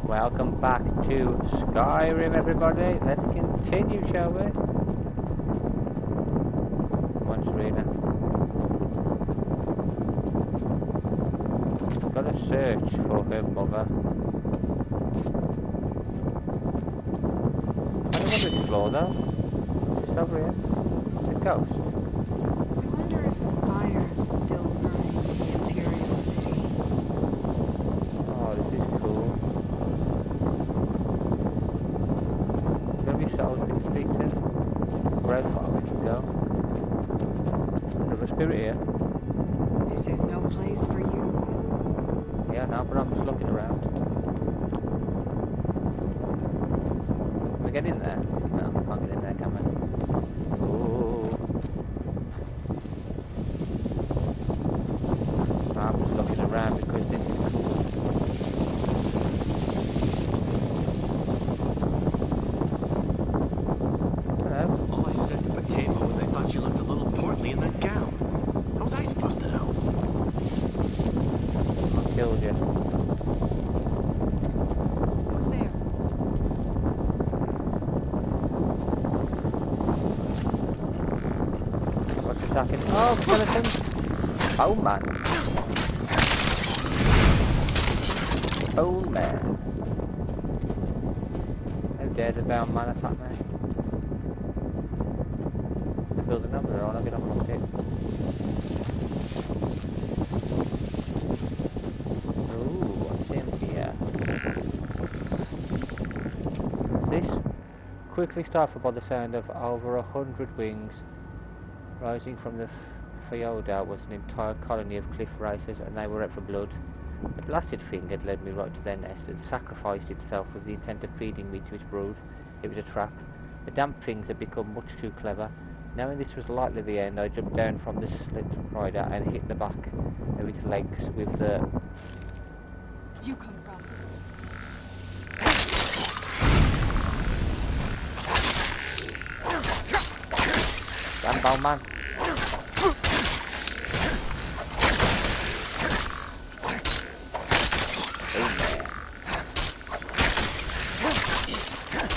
Welcome back to Skyrim, everybody. Let's continue, shall we? Come on, Serena. Gotta search for her mother. I don't want to explore though. Just over here. It's a ghost. I wonder if the fire's still burning in the Imperial City. Oh, this is cool. There'll be souls to speak to. Where far we can go. There's a spirit here. This is no place for you. Yeah, no, but I'm just looking around. Can we get in there? No, we can't get in there, can we? Ooh. I'm just looking around because this is cool. Hello? All I said to Potato was I thought you looked a little portly in that gown. How was I supposed to know? I killed you. Who's there? What's attacking? Oh, skeleton! Oh man! Oh man! How dare the bound man attack me? They're building up there, I'll get off my stick. Ooh, what's in here? This quickly started by the sound of over 100 wings. Rising from the fjorda was an entire colony of cliff racers, and they were out for blood. The blasted thing had led me right to their nest and sacrificed itself with the intent of feeding me to its brood. It was a trap. The damn things had become much too clever. Knowing this was likely the end, I jumped down from the slit rider and hit the back of its legs with the... Where'd you come from? Damn bound man.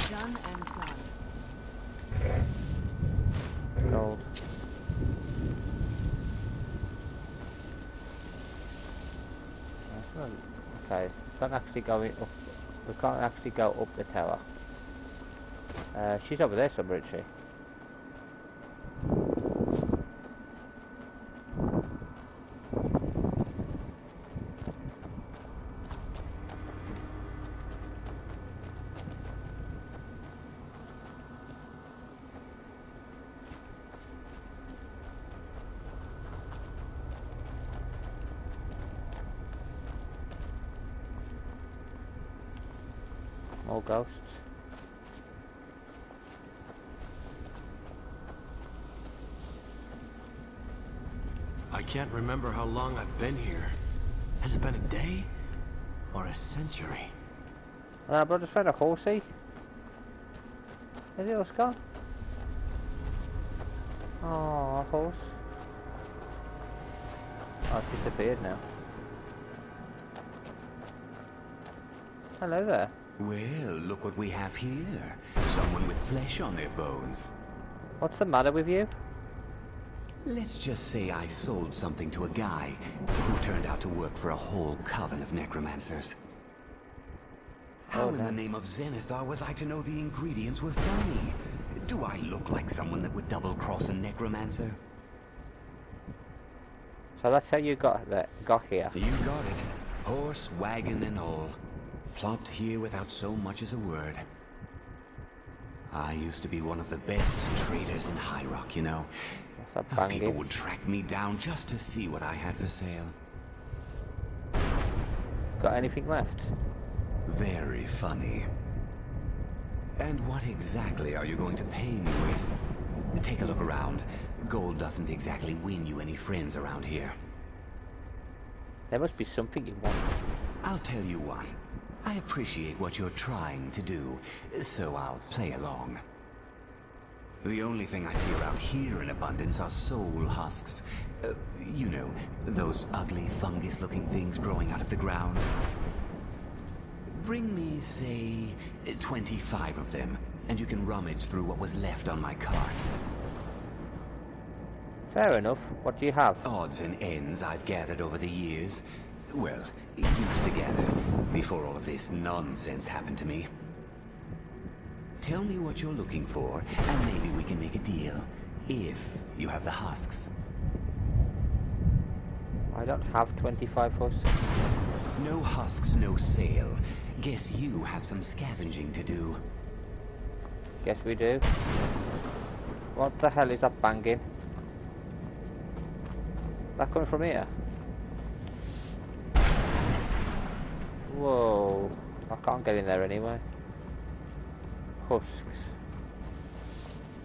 Done and done. Gold. That's not... Okay, can't actually go up. We can't actually go up the tower. She's over there somewhere, isn't she? More ghosts. I can't remember how long I've been here. Has it been a day? Or a century? But I just found a horsey. Is it us gone? Oh, a horse. Oh, it's disappeared now. Hello there. Well, look what we have here. Someone with flesh on their bones. What's the matter with you? Let's just say I sold something to a guy who turned out to work for a whole coven of necromancers. How in the name of Zenithar was I to know the ingredients were phony? Do I look like someone that would double-cross a necromancer? So that's how you got here. You got it. Horse, wagon, and all. Plopped here without so much as a word. I used to be one of the best traders in High Rock, you know. What's How up, people Bangy? would track me down just to see what I had for sale. Got anything left? Very funny. And what exactly are you going to pay me with? Take a look around. Gold doesn't exactly win you any friends around here. There must be something you want. I'll tell you what. I appreciate what you're trying to do, so I'll play along. The only thing I see around here in abundance are soul husks. You know, those ugly fungus-looking things growing out of the ground. Bring me, say, 25 of them, and you can rummage through what was left on my cart. Fair enough. What do you have? Odds and ends I've gathered over the years. Well, used to gather, before all of this nonsense happened to me. Tell me what you're looking for, and maybe we can make a deal. If you have the husks. I don't have 25 husks. No husks, no sale. Guess you have some scavenging to do. Guess we do. What the hell is that banging? That coming from here? Whoa. I can't get in there anyway. Husks.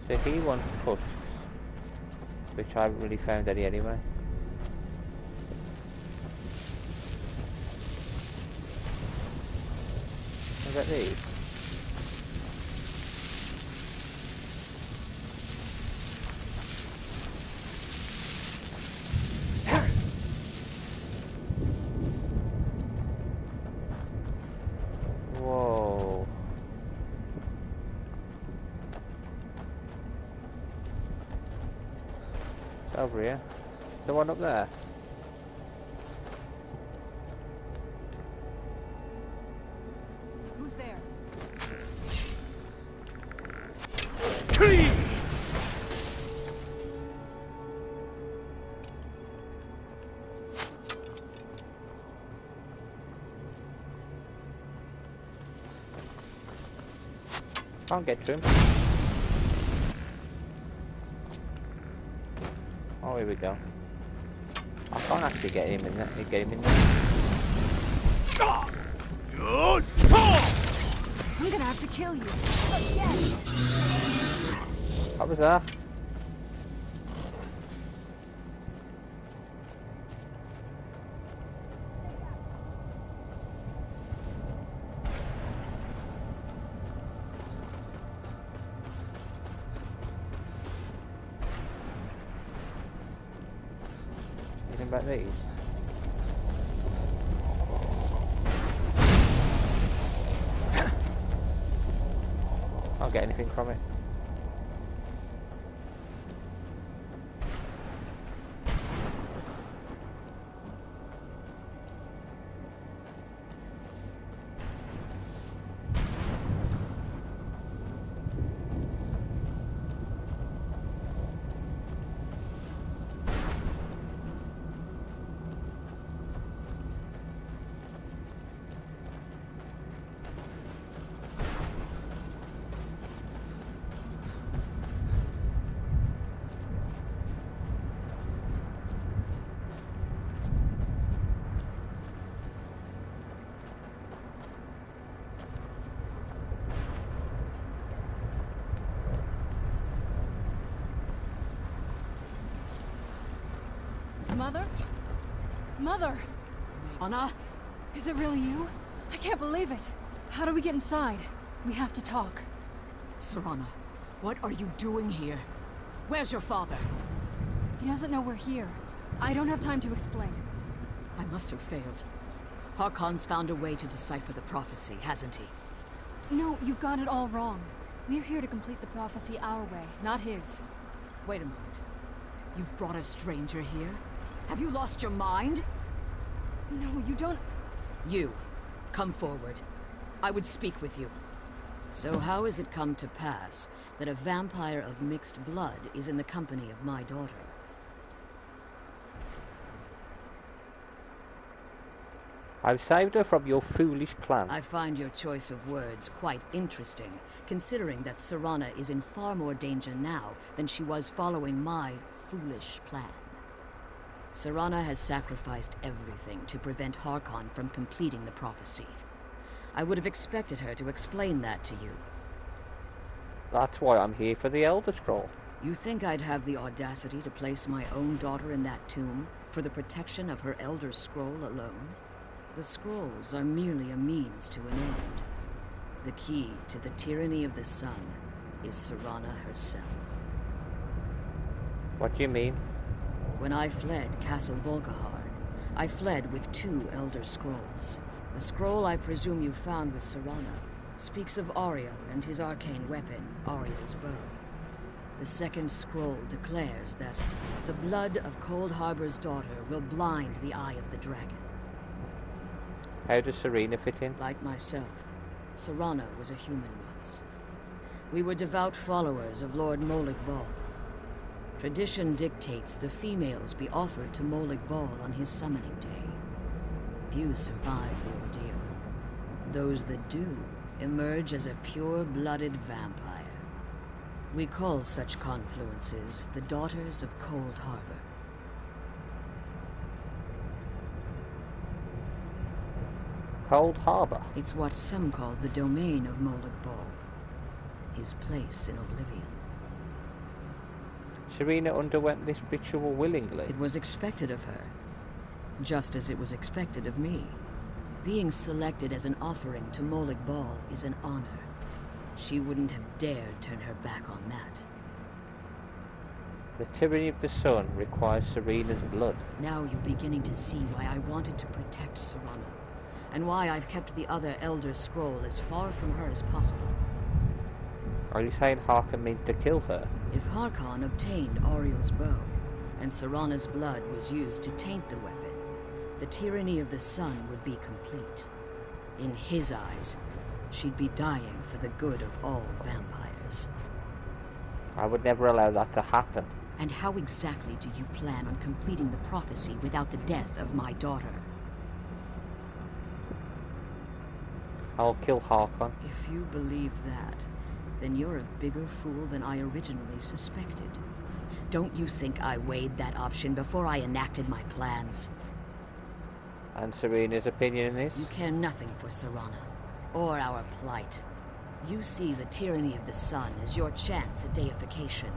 So he wants husks. Which I haven't really found any anyway. What about these? Whoa. It's over here. The one up there. Who's there? Can't get to him. Oh, here we go. I can't actually get him in there. Get him in there. I'm gonna have to kill you. Again. What was that? Anything about these? Can't get anything from it. Mother? Mother! Anna? Is it really you? I can't believe it. How do we get inside? We have to talk. Serana, what are you doing here? Where's your father? He doesn't know we're here. I don't have time to explain. I must have failed. Harkon's found a way to decipher the prophecy, hasn't he? No, you've got it all wrong. We're here to complete the prophecy our way, not his. Wait a moment. You've brought a stranger here? Have you lost your mind? No, you don't... You, come forward. I would speak with you. So how has it come to pass that a vampire of mixed blood is in the company of my daughter? I've saved her from your foolish plan. I find your choice of words quite interesting, considering that Serana is in far more danger now than she was following my foolish plan. Serana has sacrificed everything to prevent Harkon from completing the prophecy. I would have expected her to explain that to you. That's why I'm here for the Elder Scroll. You think I'd have the audacity to place my own daughter in that tomb for the protection of her Elder Scroll alone? The scrolls are merely a means to an end. The key to the tyranny of the sun is Serana herself. What do you mean? When I fled Castle Volkihar, I fled with 2 Elder Scrolls. The scroll I presume you found with Serana speaks of Ariel and his arcane weapon, Ariel's bow. The second scroll declares that the blood of Cold Harbor's daughter will blind the eye of the dragon. How does Serena fit in? Like myself, Serana was a human once. We were devout followers of Lord Molig Bal. Tradition dictates the females be offered to Molig Bal on his summoning day. Few survive the ordeal. Those that do emerge as a pure-blooded vampire. We call such confluences the Daughters of Cold Harbor. Cold Harbor? It's what some call the domain of Molig Bal. His place in oblivion. Serena underwent this ritual willingly. It was expected of her, just as it was expected of me. Being selected as an offering to Molig Bal is an honor. She wouldn't have dared turn her back on that. The tyranny of the sun requires Serena's blood. Now you're beginning to see why I wanted to protect Serana, and why I've kept the other Elder Scroll as far from her as possible. Are you saying Harkon means to kill her? If Harkon obtained Ariel's bow, and Serana's blood was used to taint the weapon, the tyranny of the sun would be complete. In his eyes, she'd be dying for the good of all vampires. I would never allow that to happen. And how exactly do you plan on completing the prophecy without the death of my daughter? I'll kill Harkon. If you believe that, then you're a bigger fool than I originally suspected. Don't you think I weighed that option before I enacted my plans? And Serena's opinion in this? You care nothing for Serana, or our plight. You see the tyranny of the sun as your chance at deification.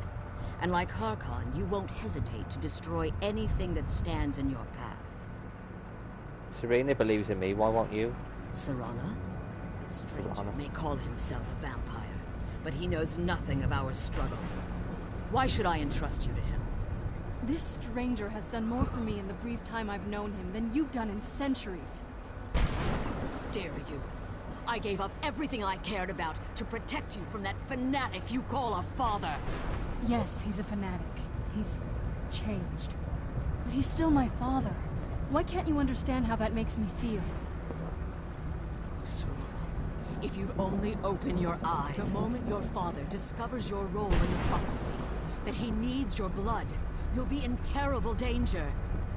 And like Harkon, you won't hesitate to destroy anything that stands in your path. Serena believes in me, why won't you? Serana? This stranger Serana. may call himself a vampire, but he knows nothing of our struggle. Why should I entrust you to him? This stranger has done more for me in the brief time I've known him than you've done in centuries. Dare you? I gave up everything I cared about to protect you from that fanatic you call a father. Yes, he's a fanatic. He's changed. But he's still my father. Why can't you understand how that makes me feel? Serana, if you'd only open your eyes. The moment your father discovers your role in the prophecy, that he needs your blood, you'll be in terrible danger.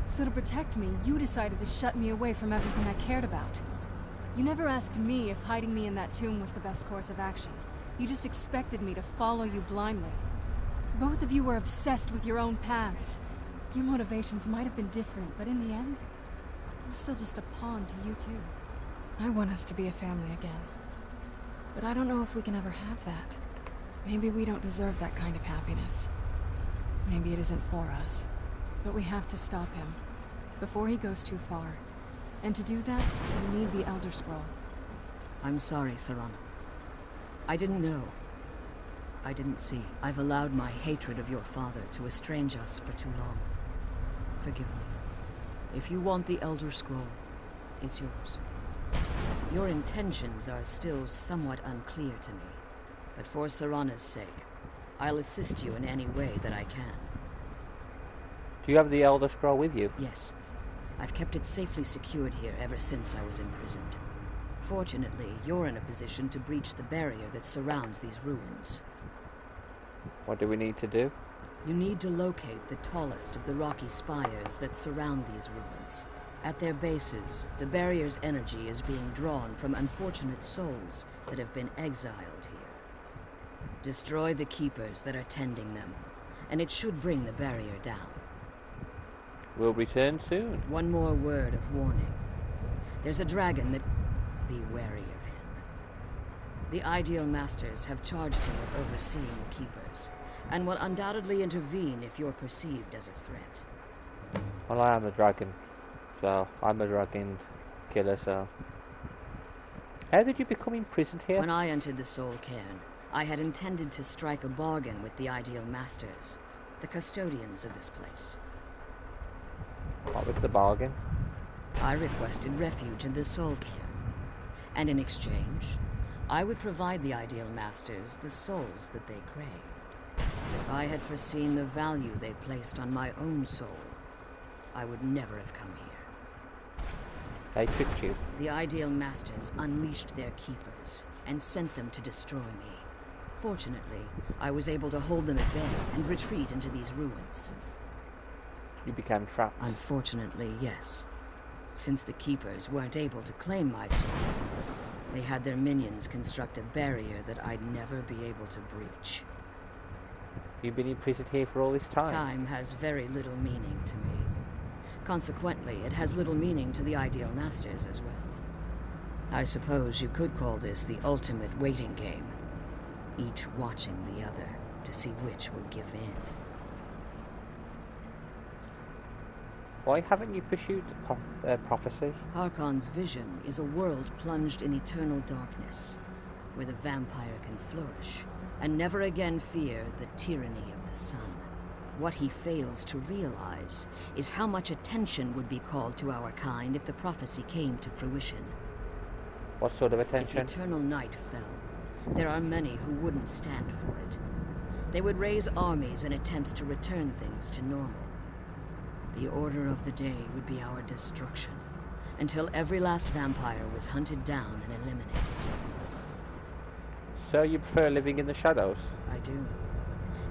So to protect me, you decided to shut me away from everything I cared about. You never asked me if hiding me in that tomb was the best course of action. You just expected me to follow you blindly. Both of you were obsessed with your own paths. Your motivations might have been different, but in the end, I'm still just a pawn to you two. I want us to be a family again. But I don't know if we can ever have that. Maybe we don't deserve that kind of happiness. Maybe it isn't for us. But we have to stop him, before he goes too far. And to do that, we need the Elder Scroll. I'm sorry, Serana. I didn't know. I didn't see. I've allowed my hatred of your father to estrange us for too long. Forgive me. If you want the Elder Scroll, it's yours. Your intentions are still somewhat unclear to me, but for Serana's sake, I'll assist you in any way that I can. Do you have the Elder Scroll with you? Yes. I've kept it safely secured here ever since I was imprisoned. Fortunately, you're in a position to breach the barrier that surrounds these ruins. What do we need to do? You need to locate the tallest of the rocky spires that surround these ruins. At their bases, the barrier's energy is being drawn from unfortunate souls that have been exiled here. Destroy the keepers that are tending them, and it should bring the barrier down. We'll return soon. One more word of warning. There's a dragon that... Be wary of him. The Ideal Masters have charged him with overseeing the keepers, and will undoubtedly intervene if you're perceived as a threat. Well, I am a dragon. So, I'm a dragon killer, so... How did you become imprisoned here? When I entered the Soul Cairn, I had intended to strike a bargain with the Ideal Masters, the custodians of this place. What was the bargain? I requested refuge in the Soul Cairn, And in exchange, I would provide the Ideal Masters the souls that they craved. If I had foreseen the value they placed on my own soul, I would never have come here. They tricked you. The Ideal Masters unleashed their keepers and sent them to destroy me. Fortunately, I was able to hold them at bay and retreat into these ruins. You became trapped. Unfortunately, yes. Since the keepers weren't able to claim my soul, they had their minions construct a barrier that I'd never be able to breach. You've been imprisoned here for all this time. Time has very little meaning to me. Consequently, it has little meaning to the Ideal Masters as well. I suppose you could call this the ultimate waiting game, each watching the other to see which will give in. Why haven't you pursued prophecy? Harkon's vision is a world plunged in eternal darkness, where the vampire can flourish, and never again fear the tyranny of the sun. What he fails to realize is how much attention would be called to our kind if the prophecy came to fruition. What sort of If attention? eternal night fell, there are many who wouldn't stand for it. They would raise armies in attempts to return things to normal. The order of the day would be our destruction, until every last vampire was hunted down and eliminated. So you prefer living in the shadows? I do.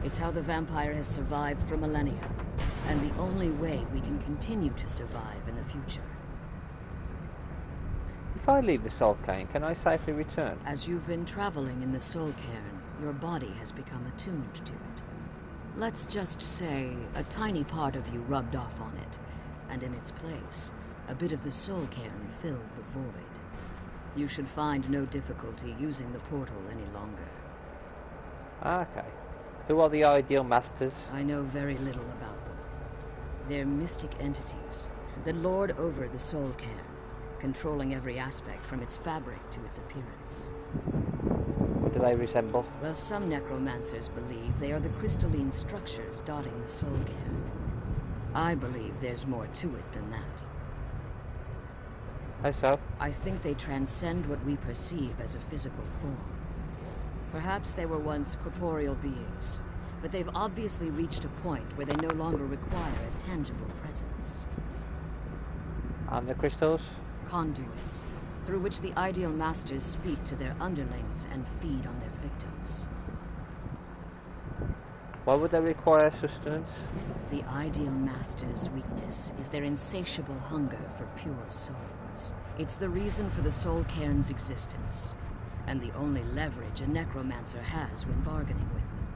It's how the vampire has survived for millennia, and the only way we can continue to survive in the future. If I leave the Soul Cairn, can I safely return? As you've been traveling in the Soul Cairn, your body has become attuned to it. Let's just say a tiny part of you rubbed off on it, and in its place, a bit of the Soul Cairn filled the void. You should find no difficulty using the portal any longer. Okay. Who are the Ideal Masters? I know very little about them. They're mystic entities that lord over the Soul Cairn, controlling every aspect from its fabric to its appearance. What do they resemble? Well, some necromancers believe they are the crystalline structures dotting the Soul Cairn. I believe there's more to it than that. How so? I think they transcend what we perceive as a physical form. Perhaps they were once corporeal beings, but they've obviously reached a point where they no longer require a tangible presence. And the crystals? Conduits, through which the Ideal Masters speak to their underlings and feed on their victims. Why would they require sustenance? The Ideal Masters' weakness is their insatiable hunger for pure souls. It's the reason for the Soul Cairn's existence, and the only leverage a necromancer has when bargaining with them.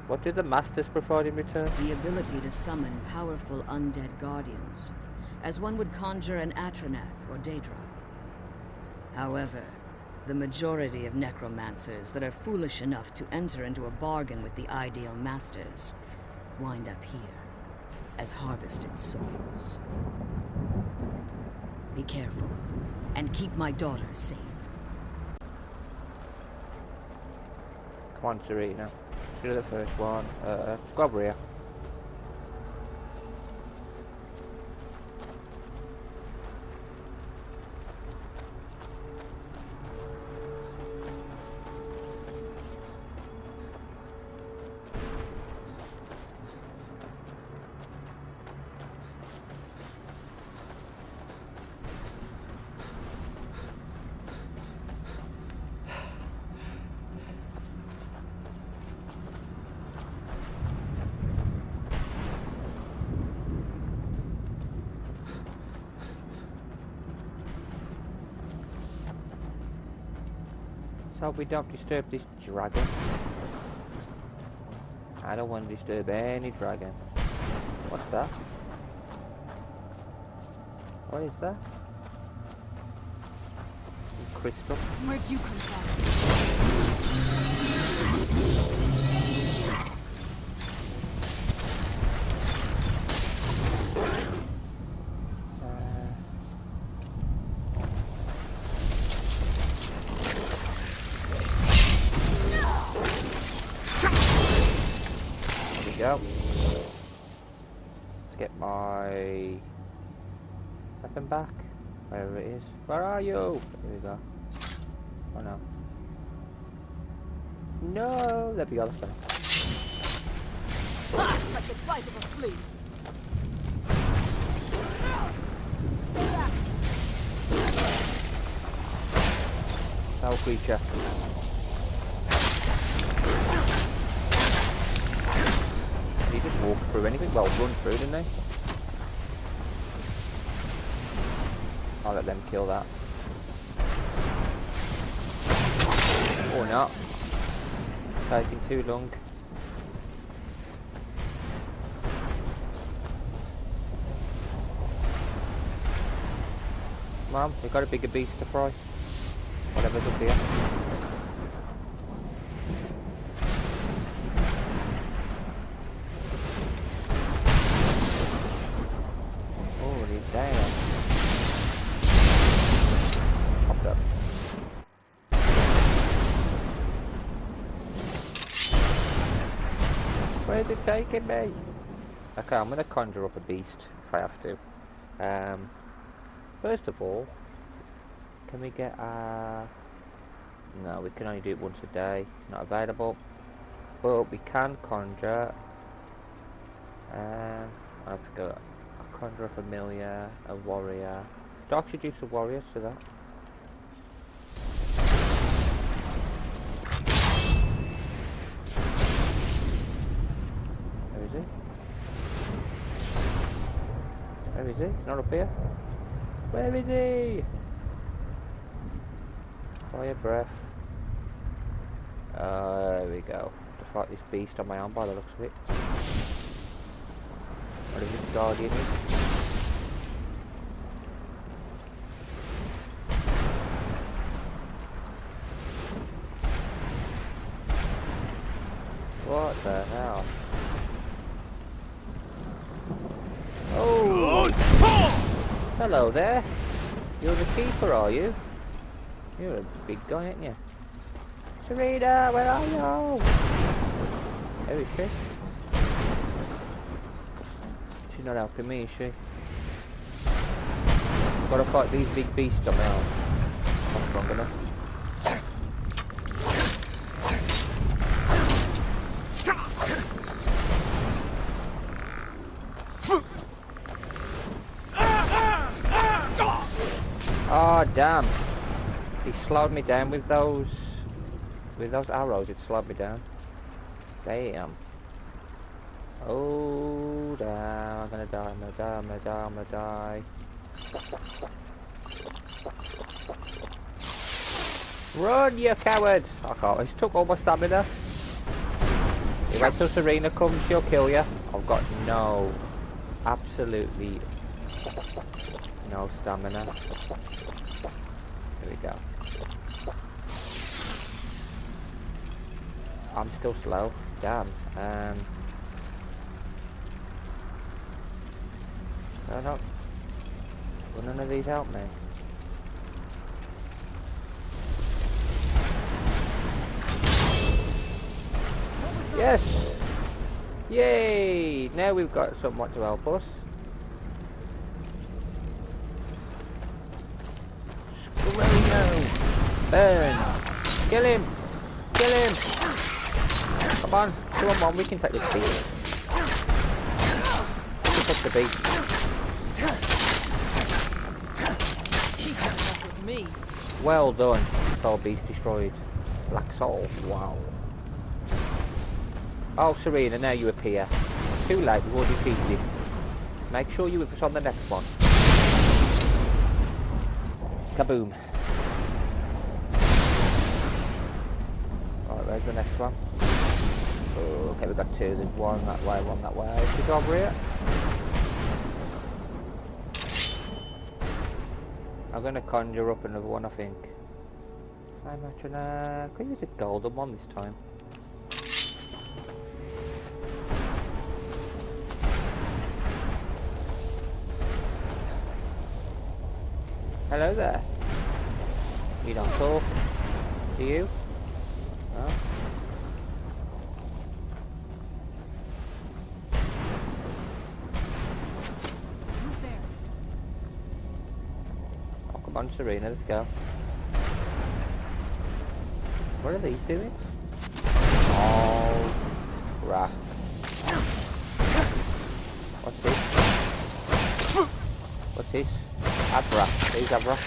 What do the Masters provide in return? The ability to summon powerful undead guardians, as one would conjure an Atronak or Daedra. However, the majority of necromancers that are foolish enough to enter into a bargain with the Ideal Masters wind up here as harvested souls. Be careful, and keep my daughter safe. Come on, Serena. Do the first one. Go over here. So we don't disturb this dragon. I don't want to disturb any dragon. What's that? What is that? Crystal? Where'd you come from? Go. Let's get my weapon back. Wherever it is. Where are you? Here we go. Oh no. No! There we go, that's better. Like the flight of a flea. Foul creature. He just walked through anything? Well, run through, didn't he? I'll let them kill that. Or not. Taking too long. Come on, we've got a bigger beast to fry. Whatever's up here. Holy damn. Popped up. Where's it taking me? Okay, I'm gonna conjure up a beast if I have to. First of all, can we get no, we can only do it once a day. Not available. But we can conjure. I have to go. I'll conjure a familiar, a warrior. Do I actually do some warriors to that? Where is he? Where is he? He's not up here. Where is he? Fire breath. There we go. To fight this beast on my arm by the looks of it. What is this guardian is? What the hell? Oh! Hello there. You're the keeper, are you? You're a big guy, aren't you? Serena, where are you? There is she. She's not helping me, is she? Gotta fight these big beasts on my arm. Not strong enough. Oh damn! He slowed me down with those arrows. It slowed me down. Damn. Oh damn! I'm gonna die. I'm gonna die. I'm gonna die. I'm gonna die. Run, you coward! I can't. He's took all my stamina. If wait till Serena comes, she'll kill you. I've got absolutely no stamina. There we go. I'm still slow. Damn. No. Will none of these help me? Yes! Yay! Now we've got somewhat to help us. Burn! Kill him! Kill him! Come on, 2-on-1, we can take this beast. We can take the beast. Me. Well done. Soul beast destroyed. Black soul. Wow. Oh, Serena, now you appear. Too late, we've already defeated it. Make sure you focus on the next one. Kaboom. Alright, where's the next one? Oh, okay, we've got two. There's one that way, one that way. Should we go over here? I'm gonna conjure up another one, I think. I'm actually can use a golden one this time. Hello there. You don't talk, do you? No? Who's there? Serena, let's go. What are these doing? Oh, crap. What's this? What's this? Abra. There's Abra.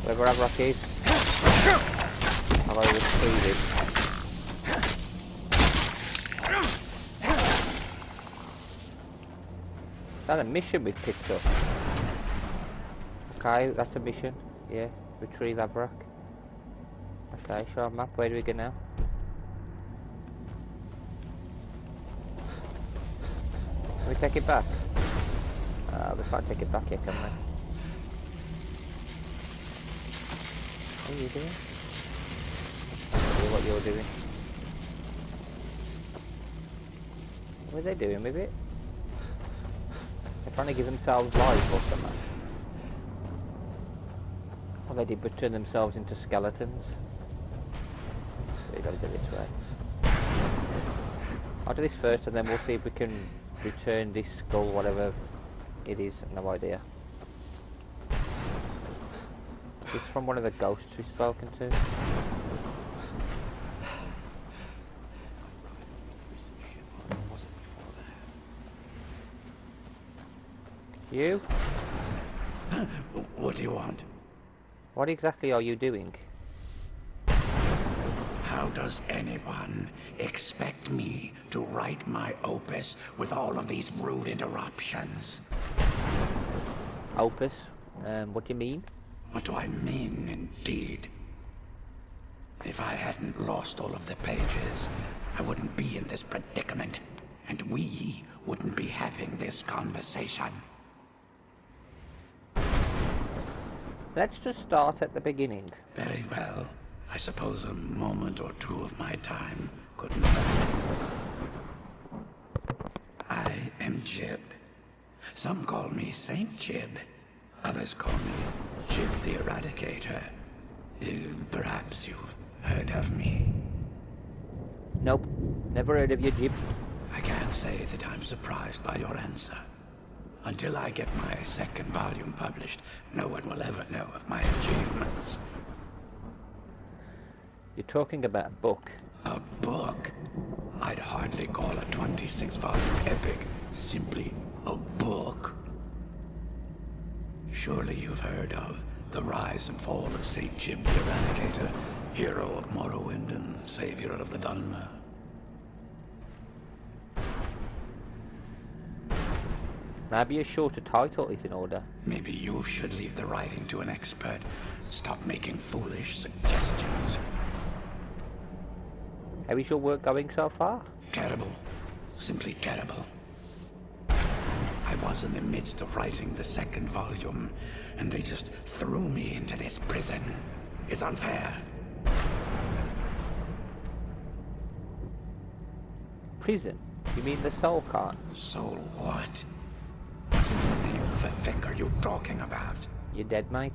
Wherever Abra is, I've already retrieved it. Is that a mission we've picked up? Okay, that's a mission. Yeah, retrieve Abrak. Okay, show map. Where do we go now? Can we take it back? We can't take it back yet, can we? What are you doing? What you're doing? What are they doing with it? They're trying to give themselves life or something. Or they did but turn themselves into skeletons. So you gotta do this way. I'll do this first and then we'll see if we can return this skull, whatever it is. No idea. It's from one of the ghosts we've spoken to. You? What do you want? What exactly are you doing? How does anyone expect me to write my opus with all of these rude interruptions? Opus? What do you mean? What do I mean, indeed? If I hadn't lost all of the pages, I wouldn't be in this predicament, and we wouldn't be having this conversation. Let's just start at the beginning. Very well. I suppose a moment or two of my time couldn't hurt. I am Jib. Some call me Saint Jib. Others call me Jib the Eradicator. Perhaps you've heard of me. Nope. Never heard of you, Jib. I can't say that I'm surprised by your answer. Until I get my second volume published, no one will ever know of my achievements. You're talking about a book. A book? I'd hardly call a 26-volume epic simply a book. Surely you've heard of the rise and fall of St. Jib the Eradicator, hero of Morrowind and savior of the Dunmer. Maybe a shorter title is in order. Maybe you should leave the writing to an expert. Stop making foolish suggestions. How is your work going so far? Terrible. Simply terrible. I was in the midst of writing the second volume, and they just threw me into this prison. It's unfair. Prison? You mean the Soul Khan? Soul what? What in the name of the Vic are you talking about? You dead, mate?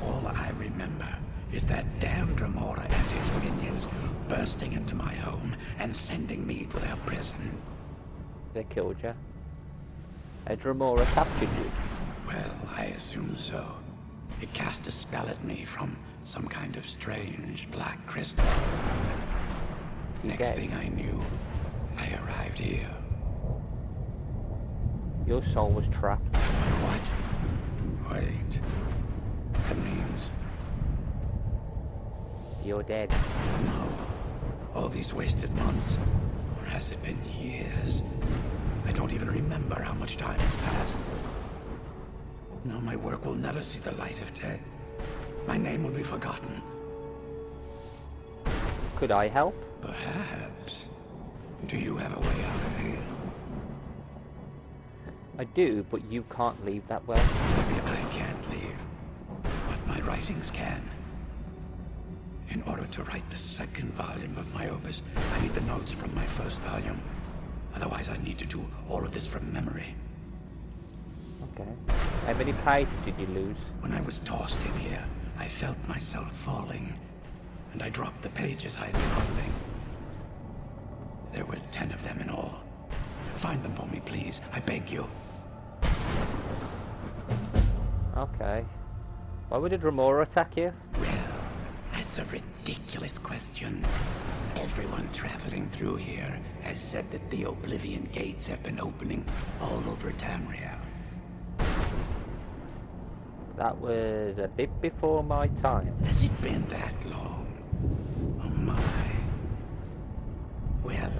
All I remember is that damned Remora and his minions bursting into my home and sending me to their prison. They killed you. Had Remora captured you? Well, I assume so. It cast a spell at me from some kind of strange black crystal. Next thing I knew, I arrived here. Your soul was trapped. What? Wait. That means... You're dead. No. All these wasted months. Or has it been years? I don't even remember how much time has passed. No, my work will never see the light of day. My name will be forgotten. Could I help? Perhaps. Do you have a way out of here? I do, but you can't leave that way. Maybe I can't leave, but my writings can. In order to write the second volume of my opus, I need the notes from my first volume. Otherwise, I need to do all of this from memory. Okay. How many pages did you lose? When I was tossed in here, I felt myself falling. and I dropped the pages I had been holding. There were 10 of them in all. Find them for me, please. I beg you. Okay. Why would a Dremora attack you? Well, that's a ridiculous question. Everyone traveling through here has said that the Oblivion Gates have been opening all over Tamriel. That was a bit before my time. Has it been that long? Oh my. Well,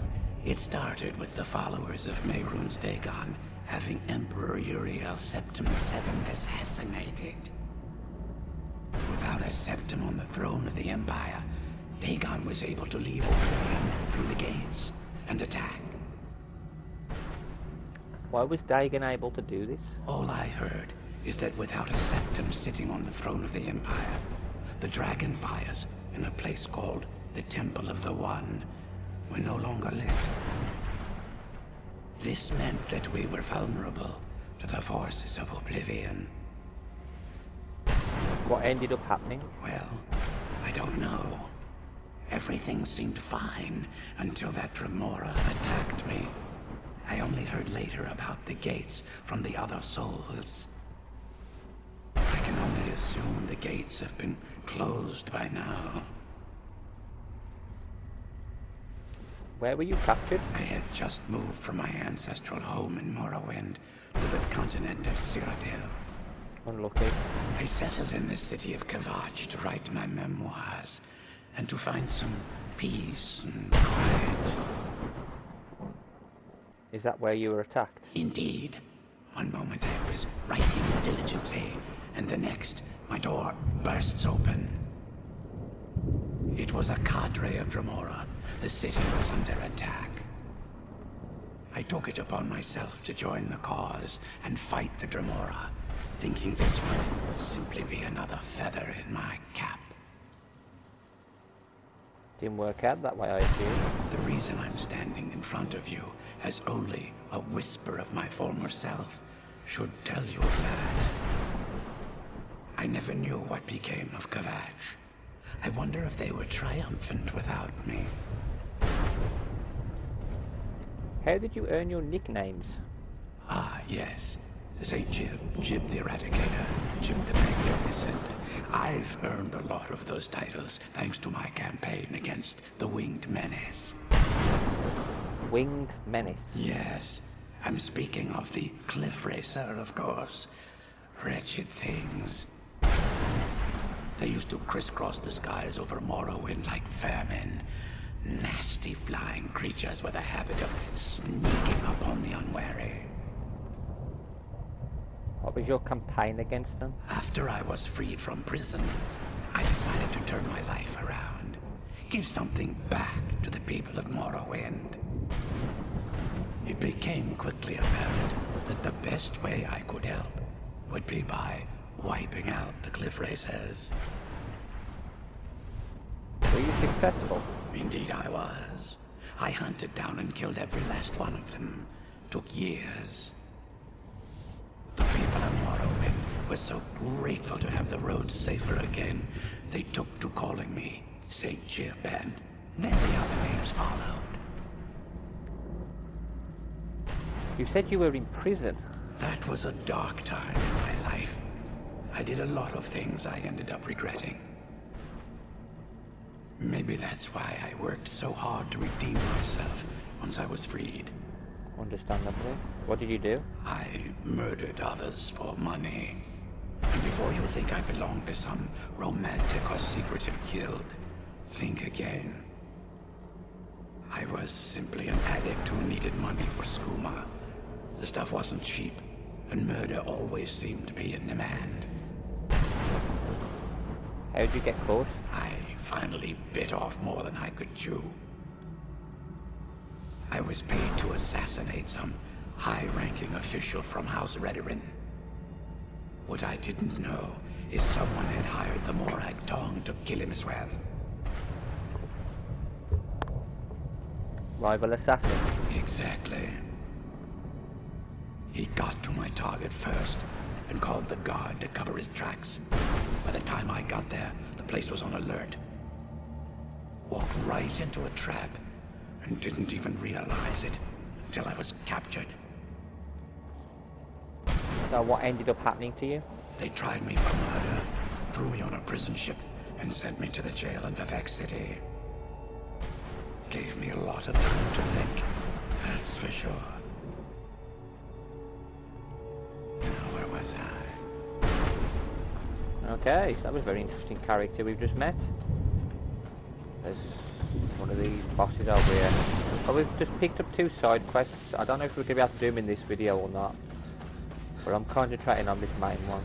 it started with the followers of Mehrunes Dagon having Emperor Uriel Septim VII assassinated. Without a Septim on the throne of the Empire, Dagon was able to leave Oblivion through the gates and attack. Why was Dagon able to do this? All I heard is that without a Septim sitting on the throne of the Empire, the dragon fires in a place called the Temple of the One were no longer lit. This meant that we were vulnerable to the forces of Oblivion. What ended up happening? Well, I don't know. Everything seemed fine until that Dremora attacked me. I only heard later about the gates from the other souls. I can only assume the gates have been closed by now. Where were you captured? I had just moved from my ancestral home in Morrowind to the continent of Cyrodiil. Unlucky. I settled in the city of Kavach to write my memoirs and to find some peace and quiet. Is that where you were attacked? Indeed. One moment I was writing diligently, and the next, my door bursts open. It was a cadre of Dremora. The city was under attack. I took it upon myself to join the cause and fight the Dremora, thinking this would simply be another feather in my cap. Didn't work out that way, I assume. The reason I'm standing in front of you as only a whisper of my former self should tell you that. I never knew what became of Kavach. I wonder if they were triumphant without me. How did you earn your nicknames? Ah, yes. St. Jib, Jib the Eradicator, Jib the Magnificent. I've earned a lot of those titles thanks to my campaign against the Winged Menace. Winged Menace? Yes. I'm speaking of the Cliff Racer, of course. Wretched things. They used to crisscross the skies over Morrowind like vermin. Nasty flying creatures with a habit of sneaking up on the unwary. What was your campaign against them? After I was freed from prison, I decided to turn my life around. Give something back to the people of Morrowind. It became quickly apparent that the best way I could help would be by wiping out the Cliff Racers. Were you successful? Indeed I was. I hunted down and killed every last one of them. Took years. The people of Morrowind were so grateful to have the roads safer again, they took to calling me St. Jib, and then the other names followed. You said you were in prison. That was a dark time in my life. I did a lot of things I ended up regretting. Maybe that's why I worked so hard to redeem myself once I was freed. Understandably. What did you do? I murdered others for money. And before you think I belong to some romantic or secretive guild, think again. I was simply an addict who needed money for skooma. The stuff wasn't cheap, and murder always seemed to be in demand. How did you get caught? I finally bit off more than I could chew. I was paid to assassinate some high-ranking official from House Redorin. What I didn't know is someone had hired the Morag Tong to kill him as well. Rival assassin? Exactly. He got to my target first and called the guard to cover his tracks. By the time I got there, the place was on alert. walked right into a trap and didn't even realize it until I was captured. So what ended up happening to you? They tried me for murder, threw me on a prison ship, and sent me to the jail in Vivek City. Gave me a lot of time to think, that's for sure. Now, where was I? Okay, so that was a very interesting character we've just met. There's one of these bosses over here. Oh, we've just picked up 2 side quests. I don't know if we're going to be able to do them in this video or not. But I'm concentrating on this main one.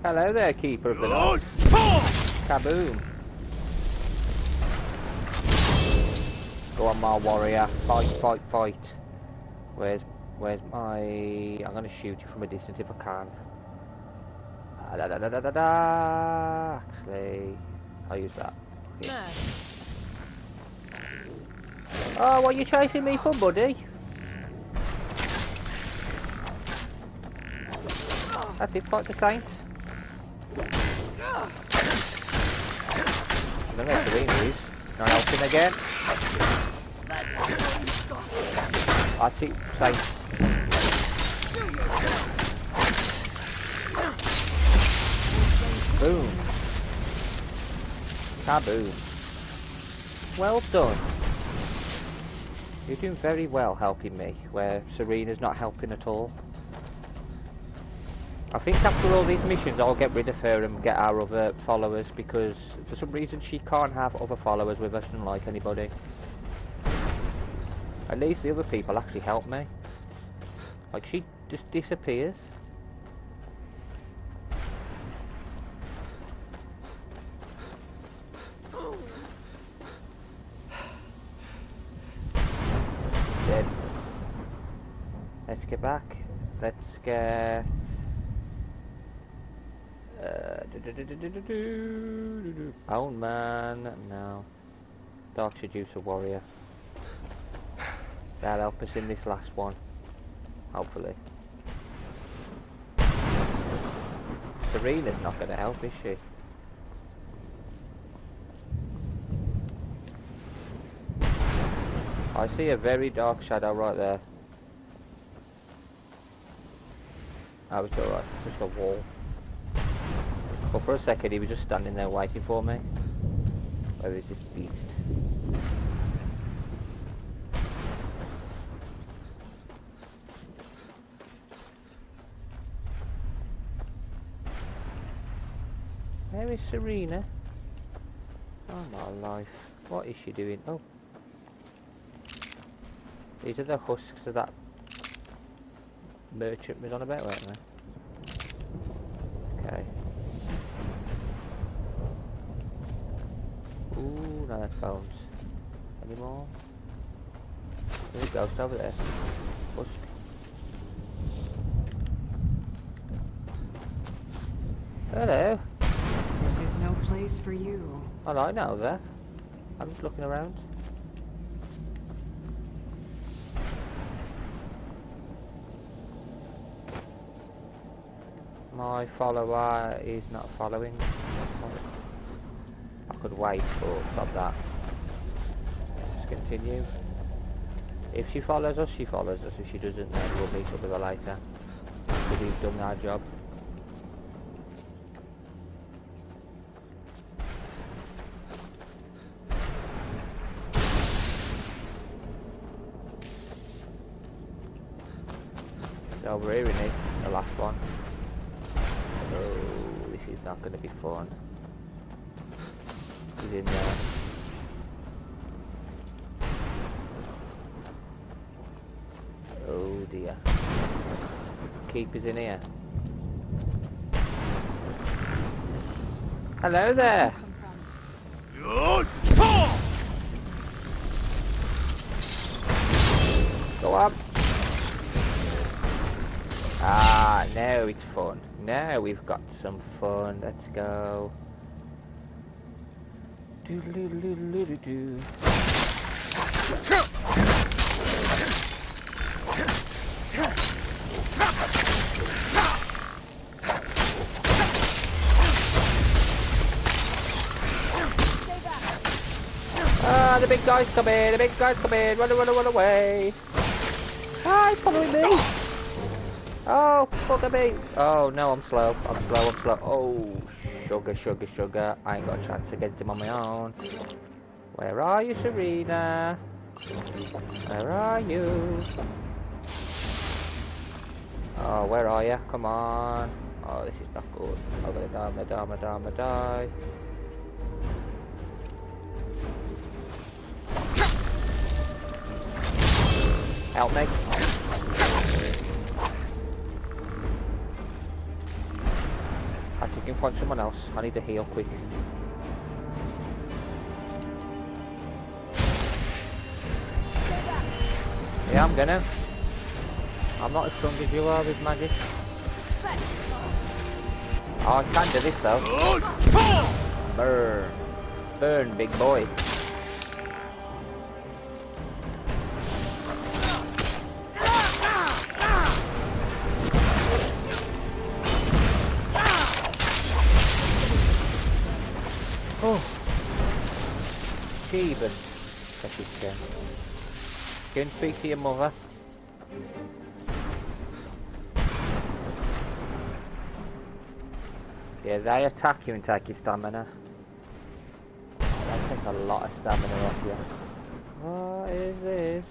Hello there, Keeper of the Night. Kaboom. Go on, my warrior. Fight, fight, fight. Where's my... I'm going to shoot you from a distance if I can. Actually, I'll use that. Okay. Oh, what are you chasing me for, buddy? That's it, fight the saint. I don't know what the ring is. Not helping again. That's it, saint. Boom. Kaboom. Well done. You're doing very well helping me, where Serena's not helping at all. I think after all these missions I'll get rid of her and get our other followers, because for some reason she can't have other followers with us, unlike anybody. At least the other people actually help me. Like, she just disappears. Dead. Let's get back. Let's get... Bone Man, no. Dark Seducer Warrior. That'll help us in this last one. Hopefully. Serena's not going to help, is she? I see a very dark shadow right there. Oh, it's alright. It's just a wall. But for a second he was just standing there waiting for me. Where is this beast? Where is Serena? Oh my life. What is she doing? Oh. These are the husks of that merchant was on about, weren't they? Okay. Ooh, no, that's bones. Any more? There's a ghost over there. Husk. Hello. This is no place for you. Oh, I know that. I'm just looking around. My follower is not following. I could wait, but stop that. Let's just continue. If she follows us, she follows us. If she doesn't, then we'll meet up with her later. After we've done our job. It's over here, isn't it? The last one. Oh, this is not going to be fun. He's in there. Oh dear. Keeper's in here. Hello there. Go up. Ah, now it's fun. Now we've got some fun. Let's go. Do-do-do-do-do-do. the big guy's coming, the big guy's coming, run away. Ah, he's following me. Oh, fuck me. Oh, no, I'm slow. Oh, sugar. I ain't got a chance against him on my own. Where are you, Serena? Where are you? Oh, where are you? Come on. Oh, this is not good. I'm gonna die. Help me. I think you can find someone else. I need to heal quick. Yeah, I'm gonna. I'm not as strong as you are with magic. Oh, I can do this though. Burn. Burn, big boy. Oh. Steven. Go and speak to your mother. Yeah, they attack you and take your stamina. They take a lot of stamina off you. What is this?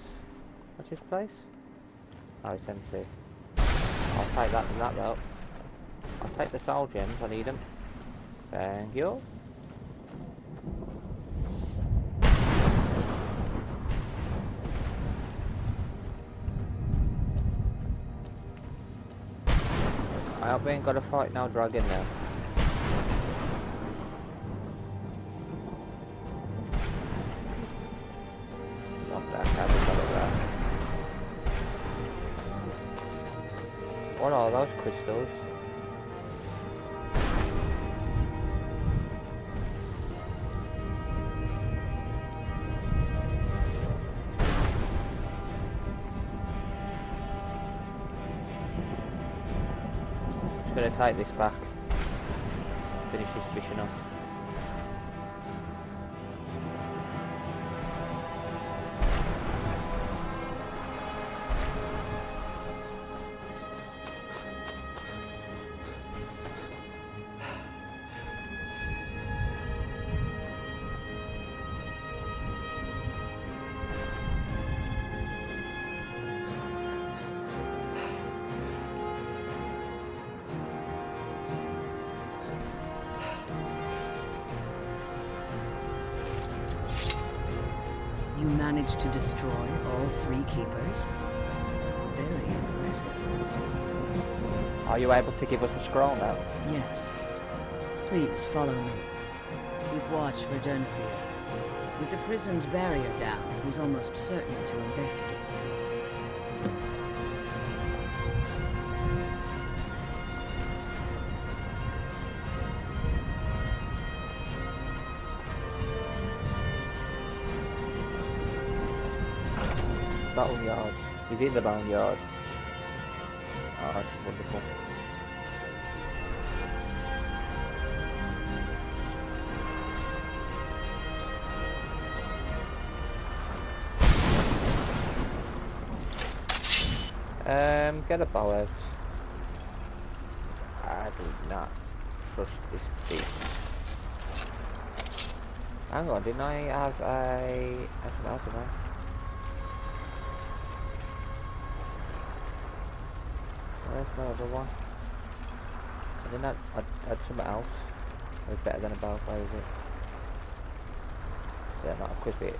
What's this place? Oh, it's empty. I'll take that and that though. I'll take the soul gems, I need them. Thank you. I hope we ain't got to fight no dragon now. What are those crystals? Just gonna take this back. Finish this mission off. You managed to destroy all 3 keepers? Very impressive. Are you able to give us a scroll now? Yes. Please follow me. Keep watch for Denevere. With the prison's barrier down, he's almost certain to investigate. Boneyard. He's in the boneyard. Oh, that's wonderful. Get a bow out. I do not trust this beast. Hang on, didn't I have a... That's an artifact. Where's my other one? I didn't add something else. It was better than a bow. Where is it? Yeah, not equip it.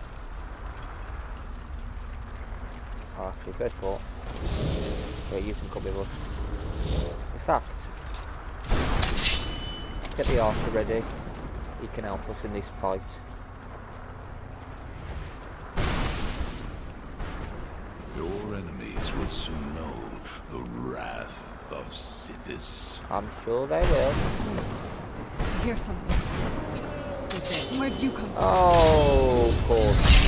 Oh, actually, first thought. Yeah, you can come with us. In fact, get the archer ready. He can help us in this fight. Your enemies will soon know the wrath of Sithis. I'm sure they will. I hear something. Where'd you come from? Oh, of course.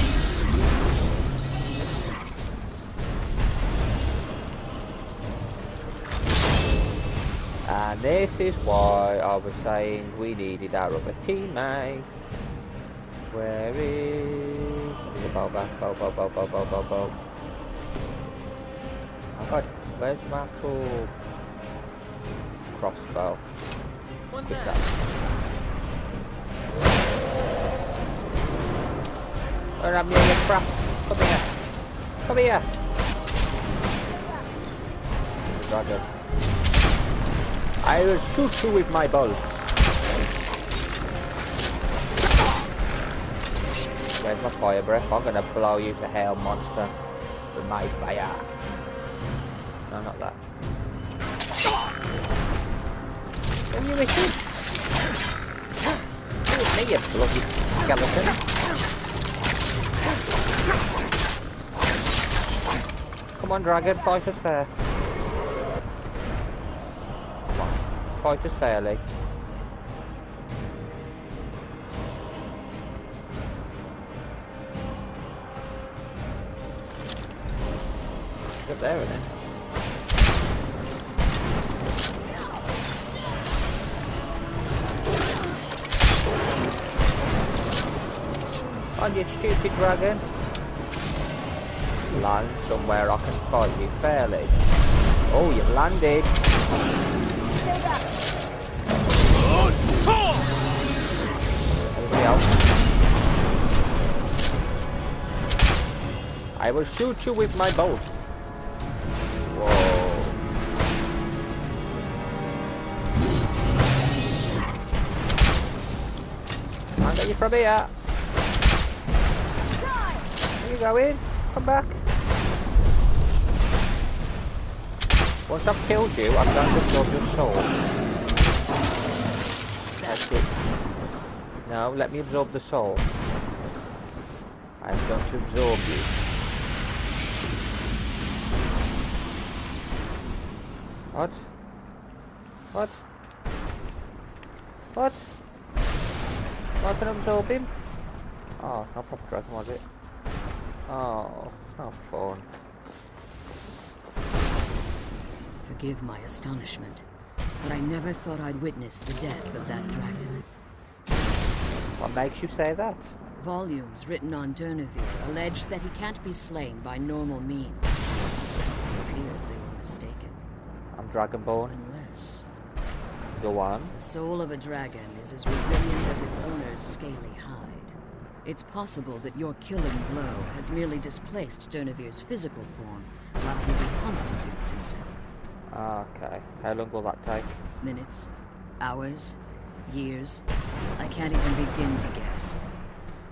And this is why I was saying we needed our other teammate. Where is the bow back. Bow. Oh god, where's my cool crossbow? Pick that. Where am you, you crap? Come here! Dragon. I will shoot you with my bolt. Where's my fire breath? I'm gonna blow you to hell, monster. With my fire. No, not that. Are you missing? Me, you bloody skeleton. Come on, dragon, fight us fair. Come on, fight us fairly. Up there, isn't it? On you stupid dragon. Land somewhere I can fight you fairly. Oh, you've landed. Stay back. Anybody else? I will shoot you with my bolt. Whoa. I'll get you from here. Where you going? Come back. Once I've killed you, I'm going to absorb your soul. That's it. No, let me absorb the soul. I'm going to absorb you. What? What? What? I can absorb him? Oh, not proper dragon, was it? Oh, how fun. Forgive my astonishment, but I never thought I'd witness the death of that dragon. What makes you say that? Volumes written on Durnevere allege that he can't be slain by normal means. It appears they were mistaken. I'm Dragonborn. Unless... Go on. The soul of a dragon is as resilient as its owner's scaly hide. It's possible that your killing blow has merely displaced Durnevere's physical form while he reconstitutes himself. Okay. How long will that take? Minutes, hours, years. I can't even begin to guess.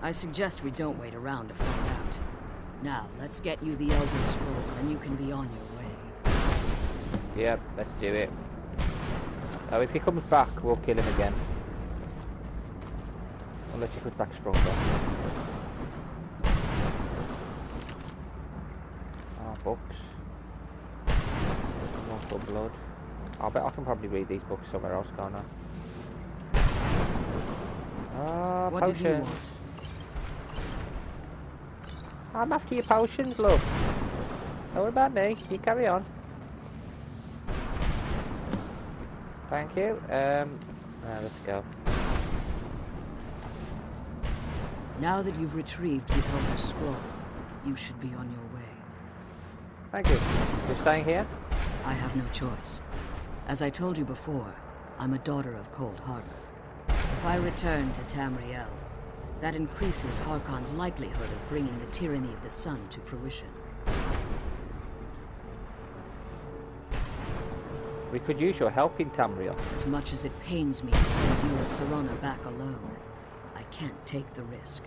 I suggest we don't wait around to find out. Now, let's get you the Elder Scroll and you can be on your way. Yep, let's do it. Oh, if he comes back, we'll kill him again. Unless he comes back stronger. Oh, books. More blood. I bet I can probably read these books somewhere else, can't I? Ah, What potions. did you want? I'm after your potions, love. Don't worry about me. You carry on. Thank you. Let's go. Now that you've retrieved the Elder Scroll, you should be on your way. Thank you. You're staying here? I have no choice. As I told you before, I'm a daughter of Cold Harbor. If I return to Tamriel, that increases Harkon's likelihood of bringing the tyranny of the sun to fruition. We could use your help in Tamriel. As much as it pains me to send you and Serana back alone, I can't take the risk.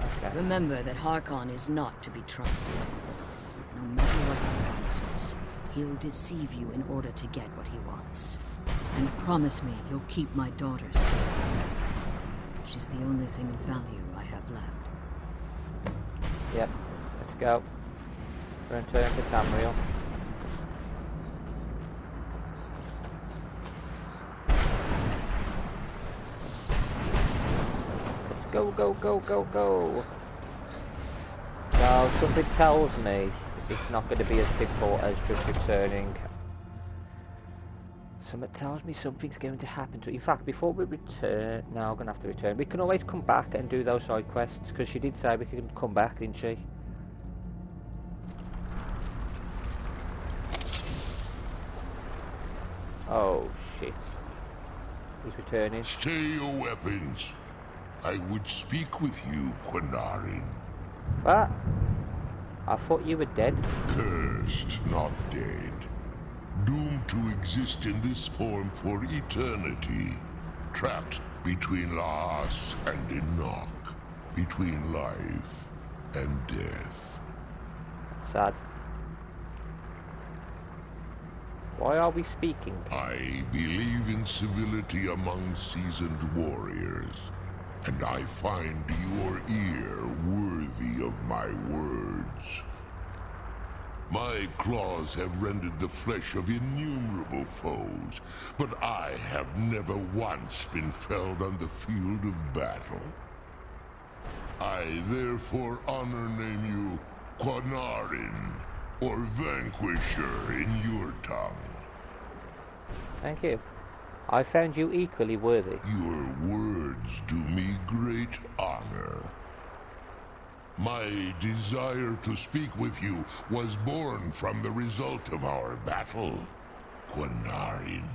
Okay. Remember that Harkon is not to be trusted. No matter what he promises, he'll deceive you in order to get what he wants. And promise me you'll keep my daughter safe. She's the only thing of value I have left. Yep. Let's go. Return to Tamriel. Go, go, go, go, go. Now, something tells me it's not going to be as simple as just returning Something tells me something's going to happen to. In fact, before we return, no, I'm gonna have to return. We can always come back and do those side quests because she did say we can come back, didn't she? Oh shit! He's returning. Stay your weapons. I would speak with you, Quinarin. What? I thought you were dead. Cursed, not dead. Doomed to exist in this form for eternity. Trapped between Laas and Enoch. Between life and death. Sad. Why are we speaking? I believe in civility among seasoned warriors. And I find your ear worthy of my words. My claws have rended the flesh of innumerable foes, but I have never once been felled on the field of battle. I therefore name you Quinarin, or Vanquisher in your tongue. Thank you. I found you equally worthy. Your words do me great honor. My desire to speak with you was born from the result of our battle, Quinarin.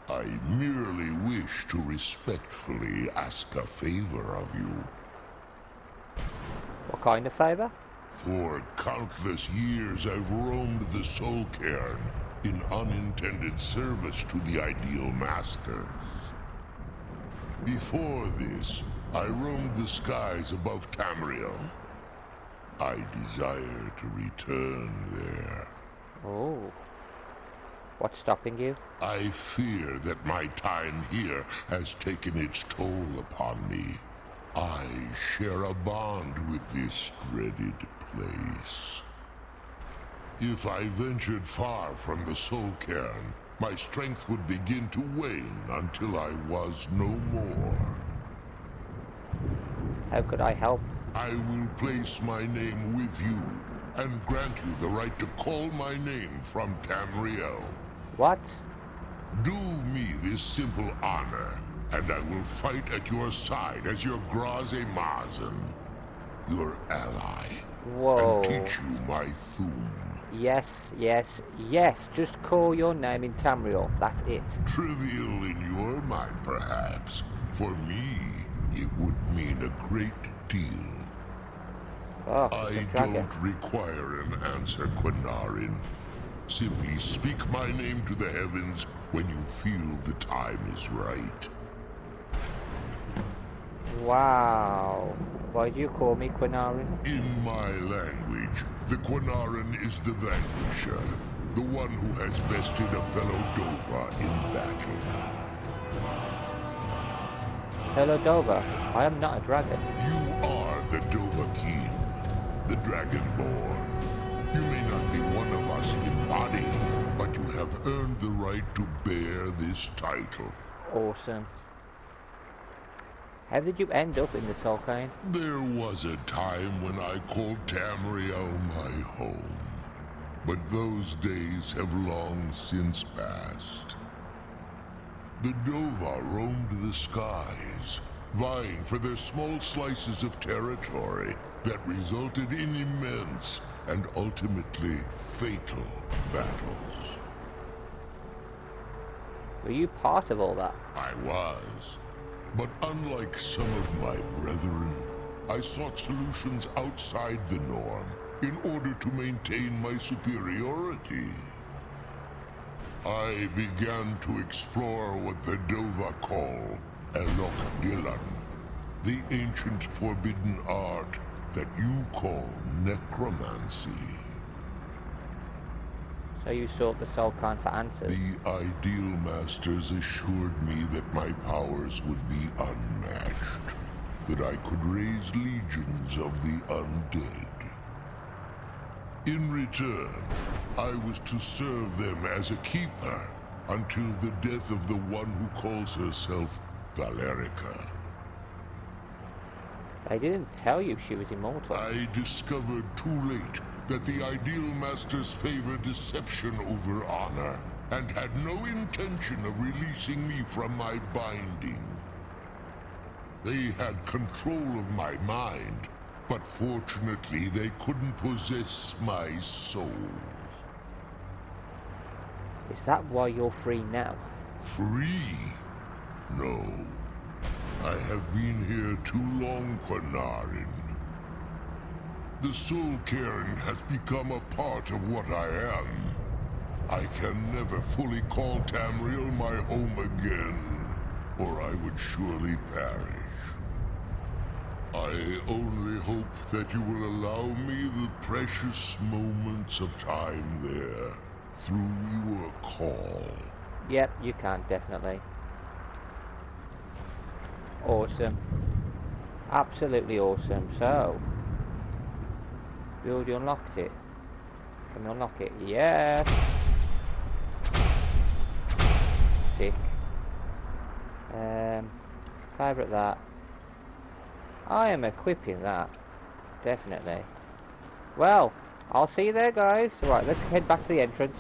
I merely wish to respectfully ask a favor of you. What kind of favor? For countless years I've roamed the Soul Cairn in unintended service to the Ideal Masters. Before this, I roamed the skies above Tamriel. I desire to return there. Oh. What's stopping you? I fear that my time here has taken its toll upon me. I share a bond with this dreaded place. If I ventured far from the Soul Cairn, my strength would begin to wane until I was no more. How could I help? I will place my name with you, and grant you the right to call my name from Tamriel. What? Do me this simple honor, and I will fight at your side as your Graze Mazen, your ally, Whoa. and teach you my Thum. Yes, yes, yes. Just call your name in Tamriel. That's it. Trivial in your mind, perhaps. For me, it would mean a great deal. Oh, I don't require an answer, Quinarin. Simply speak my name to the heavens when you feel the time is right. Wow. Why do you call me Quinarin? In my language, the Quinarin is the vanquisher, the one who has bested a fellow Dova in battle. Hello, Dova. I am not a dragon. You are the Dova King, the Dragonborn. You may not be one of us in body, but you have earned the right to bear this title. Awesome. How did you end up in the Soul Cairn? There was a time when I called Tamriel my home, but those days have long since passed. The Dova roamed the skies, vying for their small slices of territory that resulted in immense and ultimately fatal battles. Were you part of all that? I was. But unlike some of my brethren, I sought solutions outside the norm in order to maintain my superiority. I began to explore what the Dova call Elok Gillan, the ancient forbidden art that you call necromancy. So you sought the Soul Cairn for answers? The Ideal Masters assured me that my powers would be unmatched, that I could raise legions of the undead. In return, I was to serve them as a keeper until the death of the one who calls herself Valerica. They didn't tell you she was immortal. I discovered too late that the Ideal Masters favor deception over honor, and had no intention of releasing me from my binding. They had control of my mind, but fortunately they couldn't possess my soul. Is that why you're free now? Free? No. I have been here too long, Quanarin. The Soul Cairn has become a part of what I am. I can never fully call Tamriel my home again, or I would surely perish. I only hope that you will allow me the precious moments of time there, through your call. Yep, you can, definitely. Awesome. Absolutely awesome. So, we already unlocked it. Can we unlock it? Yes! Sick. Favourite that. I am equipping that. Definitely. Well, I'll see you there, guys. Right, let's head back to the entrance.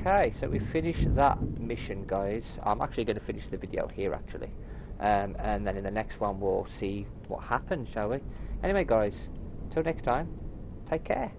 Okay, so we finished that mission, guys. I'm actually going to finish the video here, actually. And then in the next one, we'll see what happens, shall we? Anyway, guys, till next time, take care.